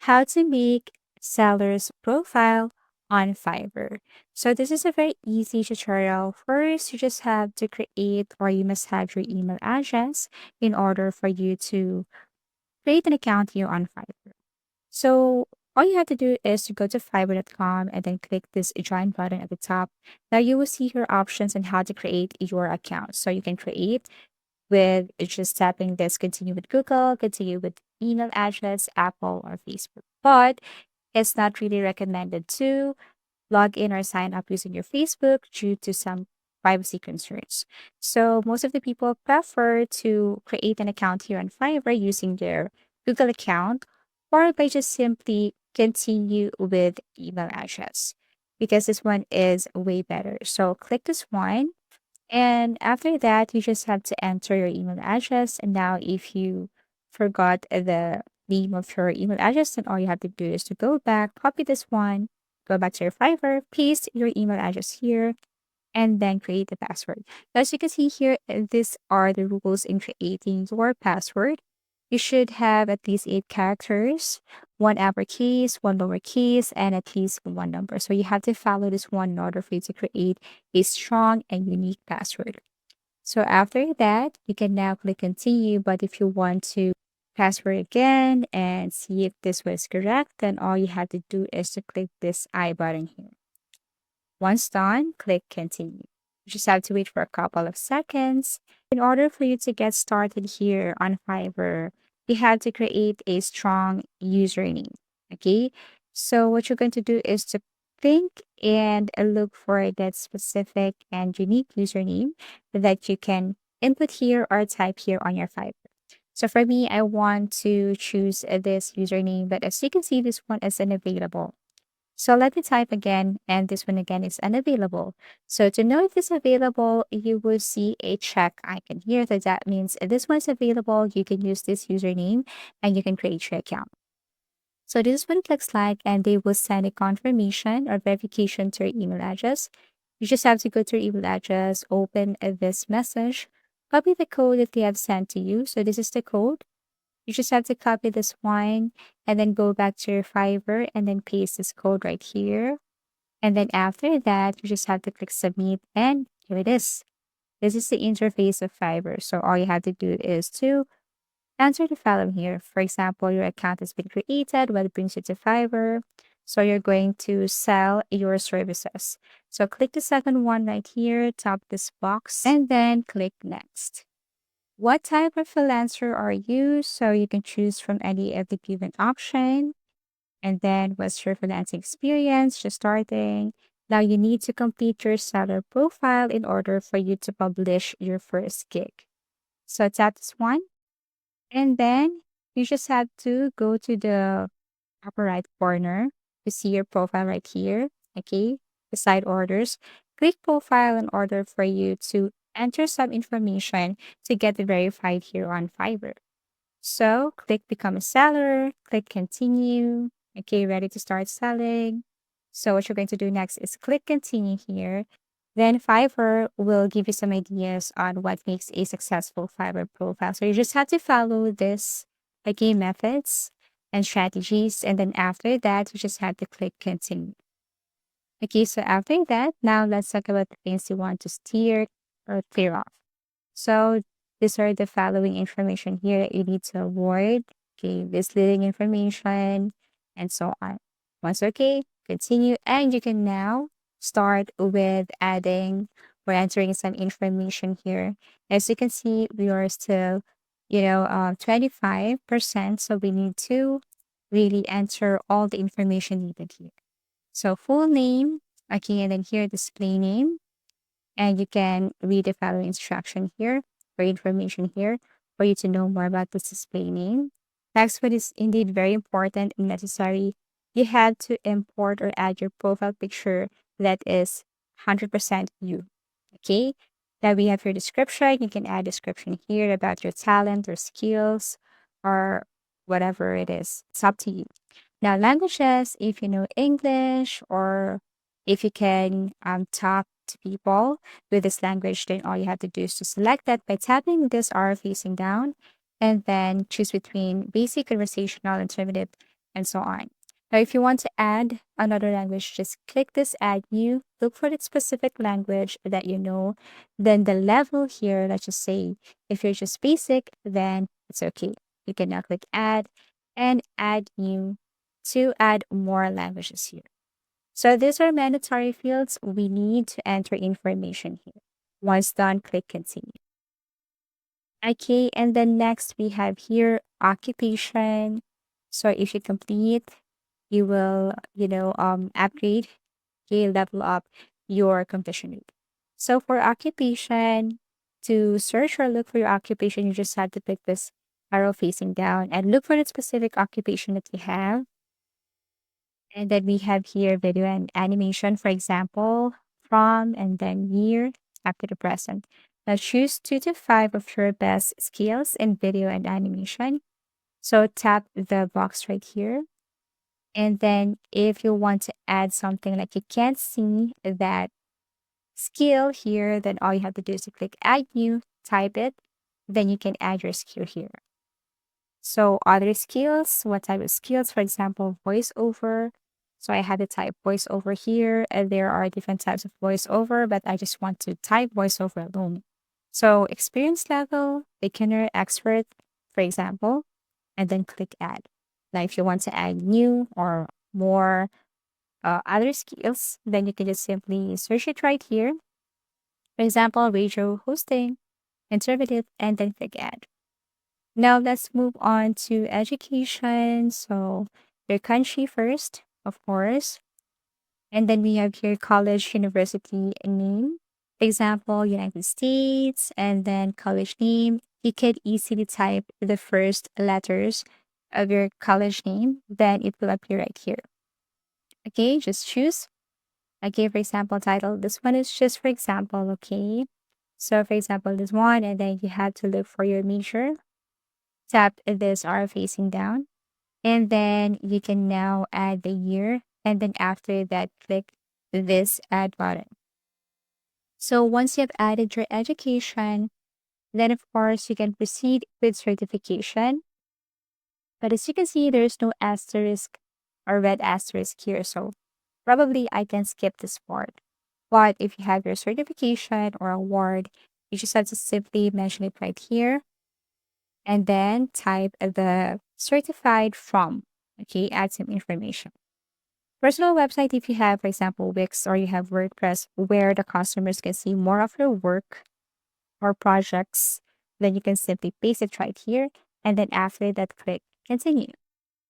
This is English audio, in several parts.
how to make seller's profile on Fiverr. So this is a very easy tutorial. First, you just have to create or you must have your email address in order for you to create an account here on Fiverr. So all you have to do is to go to fiverr.com and then click this join button at the top. Now you will see your options on how to create your account. So you can create with just tapping this continue with Google, continue with email address, Apple, or Facebook. But it's not really recommended to log in or sign up using your Facebook due to some privacy concerns. So most of the people prefer to create an account here on Fiverr using their Google account or by just simply continue with email address because this one is way better. So click this one and after that, you just have to enter your email address. And now, if you forgot the name of your email address, then all you have to do is to go back, copy this one, go back to your Fiverr, paste your email address here, and then create the password. As you can see here, these are the rules in creating your password. You should have at least 8 characters, one uppercase, one lowercase, and at least one number. So you have to follow this one in order for you to create a strong and unique password. So after that, you can now click continue. But if you want to password again and see if this was correct, then all you have to do is to click this I button here. Once done, click continue. You just have to wait for a couple of seconds. In order for you to get started here on Fiverr, you have to create a strong username. Okay. So what you're going to do is to think and look for that specific and unique username that you can input here or type here on your Fiverr. So for me, I want to choose this username, but as you can see, this one is unavailable. So let me type again, and this one again is unavailable. So to know if it's available, you will see a check icon here. So that means if this one's available, you can use this username and you can create your account. So this is what it looks like, and they will send a confirmation or verification to your email address. You just have to go to your email address, open this message, copy the code that they have sent to you. So this is the code. You just have to copy this one and then go back to your Fiverr and then paste this code right here. And then after that, you just have to click submit and here it is. This is the interface of Fiverr. So all you have to do is to answer the following here. For example, your account has been created, what brings you to Fiverr. So you're going to sell your services. So click the second one right here, tap this box, and then click next. What type of freelancer are you? So you can choose from any of the given option. And then what's your freelancing experience? Just starting. Now you need to complete your seller profile in order for you to publish your first gig. So tap this one. And then you just have to go to the upper right corner to see your profile right here. Okay. The side orders. Click profile in order for you to enter some information to get verified here on Fiverr. So click become a seller, click continue. Okay, ready to start selling. So what you're going to do next is click continue here. Then Fiverr will give you some ideas on what makes a successful Fiverr profile. So you just have to follow this game methods and strategies. And then after that, you just have to click continue. Okay, so after that, now let's talk about the things you want to steer or clear off. So these are the following information here that you need to avoid. Okay, misleading information and so on. Once okay, continue. And you can now start with adding or entering some information here. As you can see, we are still, 25%. So we need to really enter all the information needed here. So full name, okay, and then here display name. And you can read the following instruction here for information here for you to know more about this display name. Next one is indeed very important and necessary. You have to import or add your profile picture that is 100% you. Okay. Now we have your description. You can add description here about your talent or skills or whatever it is. It's up to you. Now languages, if you know English or if you can talk to people with this language, then all you have to do is to select that by tapping this arrow facing down and then choose between basic, conversational, intermediate, and so on. Now, if you want to add another language, just click this add new, look for the specific language that you know. Then the level here, let's just say if you're just basic, then it's okay. You can now click add and add new to add more languages here. So these are mandatory fields. We need to enter information here. Once done, click continue. Okay, and then next we have here occupation. So if you complete, you will, upgrade, okay, level up your completion rate. So for occupation, to search or look for your occupation, you just have to pick this arrow facing down and look for the specific occupation that you have. And then we have here video and animation, for example, from and then year up to the present. Now choose 2 to 5 of your best skills in video and animation. So tap the box right here. And then if you want to add something like you can't see that skill here, then all you have to do is to click add new, type it, then you can add your skill here. So other skills, what type of skills? For example, voiceover. So I had to type voiceover here, and there are different types of voiceover, but I just want to type voiceover alone. So experience level, beginner, expert, for example, and then click add. Now, if you want to add new or more other skills, then you can just simply search it right here. For example, radio hosting, interpretive, and then click add. Now let's move on to education. So your country first, of course. And then we have here college, university name. Example, United States, and then college name. You could easily type the first letters of your college name, then it will appear right here. Okay, just choose. Okay, for example, title. This one is just for example, okay? So for example, this one, and then you have to look for your major. Tap this arrow facing down. And then you can now add the year. And then after that, click this add button. So once you have added your education, then of course you can proceed with certification. But as you can see, there's no asterisk or red asterisk here. So probably I can skip this part. But if you have your certification or award, you just have to simply mention it right here and then type the certified from. Okay, add some information. Personal website, if you have, for example, Wix or you have WordPress, where the customers can see more of your work or projects, then you can simply paste it right here. And then after that, click continue.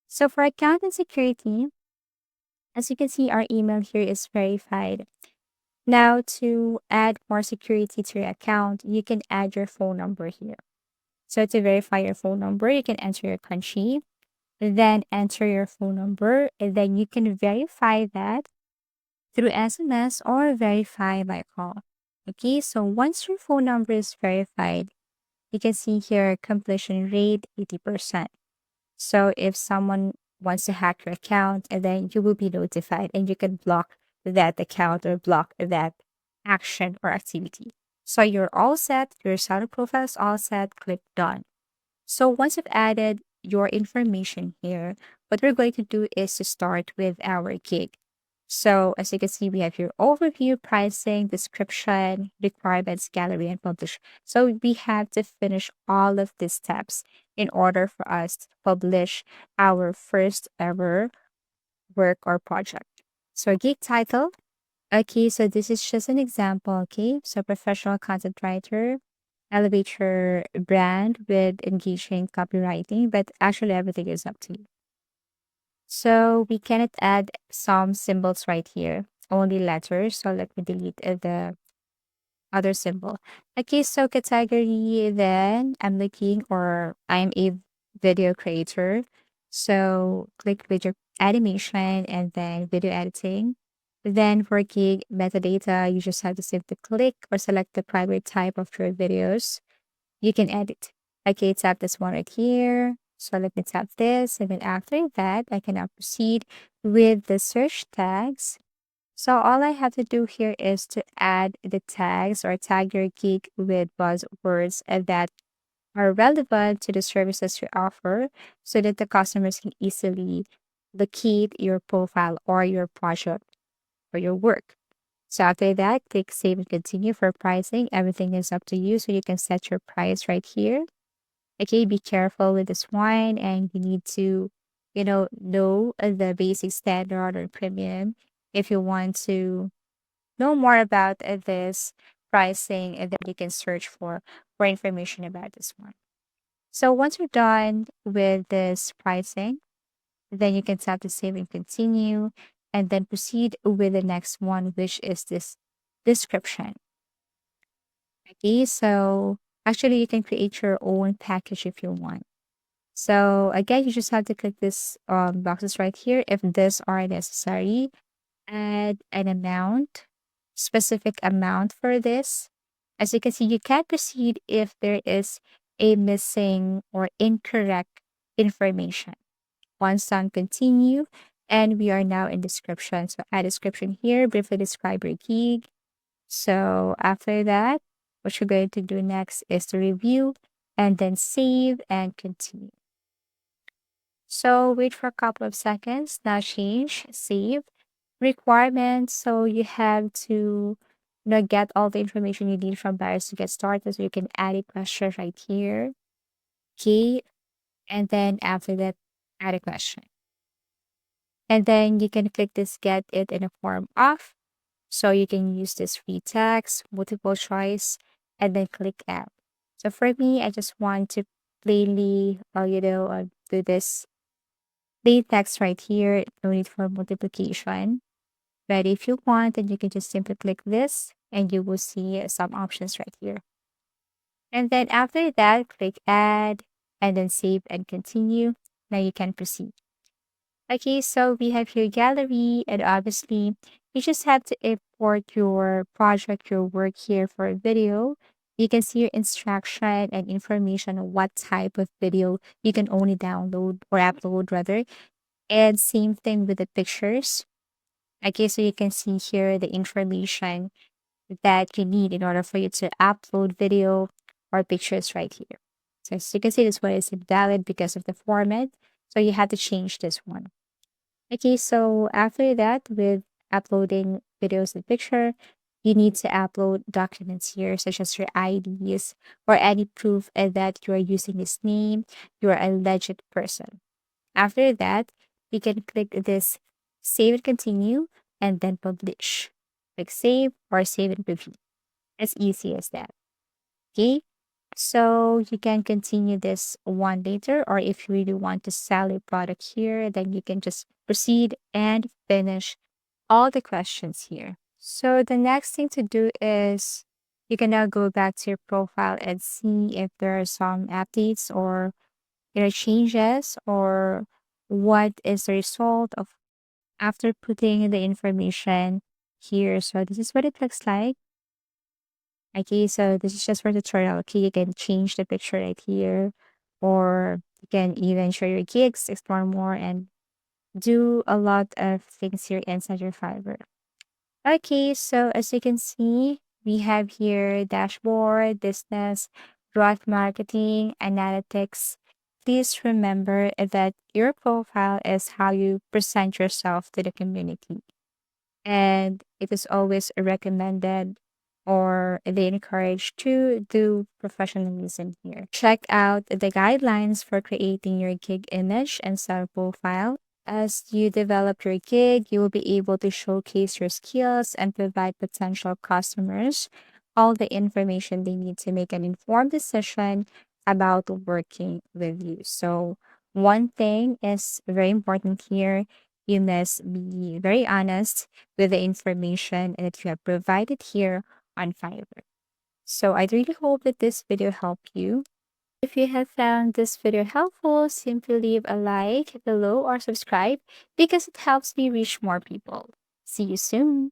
So for account and security, as you can see, our email here is verified. Now, to add more security to your account, you can add your phone number here. So to verify your phone number, you can enter your country, then enter your phone number, and then you can verify that through SMS or verify by call. Okay, so once your phone number is verified, you can see here completion rate 80%. So if someone wants to hack your account, and then you will be notified and you can block that account or block that action or activity. So you're all set, your seller profile is all set, click done. So once you've added your information here, what we're going to do is to start with our gig. So as you can see, we have your overview, pricing, description, requirements, gallery, and publish. So we have to finish all of these steps in order for us to publish our first ever work or project. So gig title. Okay, so this is just an example. Okay, so professional content writer, elevate your brand with engaging copywriting, but actually everything is up to you. So we cannot add some symbols right here, only letters. So let me delete the other symbol. Okay, so category, then I'm looking or I'm a video creator. So click video animation and then video editing. Then for gig metadata, you just have to simply click or select the private type of your videos. You can edit. Okay, tap this one right here. So let me tap this. And then after that, I can now proceed with the search tags. So all I have to do here is to add the tags or tag your gig with buzzwords that are relevant to the services you offer so that the customers can easily locate your profile or your project or your work. So after that, click save and continue for pricing. Everything is up to you. So you can set your price right here. Okay, be careful with this one and you need to, know the basic standard or premium if you want to know more about this pricing, and then you can search for information about this one. So once you're done with this pricing, then you can tap to save and continue and then proceed with the next one, which is this description. Okay, so actually you can create your own package if you want. So again, you just have to click this boxes right here if these are necessary. Add an amount, specific amount for this. As you can see, you can't proceed if there is a missing or incorrect information. Once done, continue. And we are now in description. So add description here, briefly describe your gig. So after that, what you're going to do next is to review and then save and continue. So wait for a couple of seconds. Now change, save. Requirements. So you have to get all the information you need from buyers to get started. So you can add a question right here. Okay. And then after that, add a question. And then you can click this get it in a form of. So you can use this free text, multiple choice, and then click add. So for me, I just want to plainly, do this plain text right here. No need for multiplication. But if you want, then you can just simply click this and you will see some options right here. And then after that, click add and then save and continue. Now you can proceed. Okay, so we have here gallery, and obviously you just have to import your project, your work here for a video. You can see your instruction and information on what type of video you can only download or upload rather. And same thing with the pictures. Okay, so you can see here the information that you need in order for you to upload video or pictures right here. So as you can see, this one is invalid because of the format. So you have to change this one. Okay, so after that, with uploading videos and picture, you need to upload documents here, such as your IDs or any proof that you are using this name, you are a legit person. After that, we can click this save and continue and then publish. Click save or save and preview. As easy as that. Okay. So you can continue this one later, or if you really want to sell a product here, then you can just proceed and finish all the questions here. So the next thing to do is you can now go back to your profile and see if there are some updates or changes or what is the result of after putting the information here. So this is what it looks like. Okay, so this is just for tutorial. Okay, you can change the picture right here, or you can even show your gigs, explore more, and do a lot of things here inside your Fiverr. Okay, so as you can see, we have here dashboard, business, growth marketing, analytics. Please remember that your profile is how you present yourself to the community. And it is always recommended or they encourage to do professionalism here. Check out the guidelines for creating your gig image and style profile. As you develop your gig, you will be able to showcase your skills and provide potential customers all the information they need to make an informed decision about working with you. So, one thing is very important here, you must be very honest with the information that you have provided here on Fiverr. So I really hope that this video helped you. If you have found this video helpful, simply leave a like below or subscribe because it helps me reach more people. See you soon.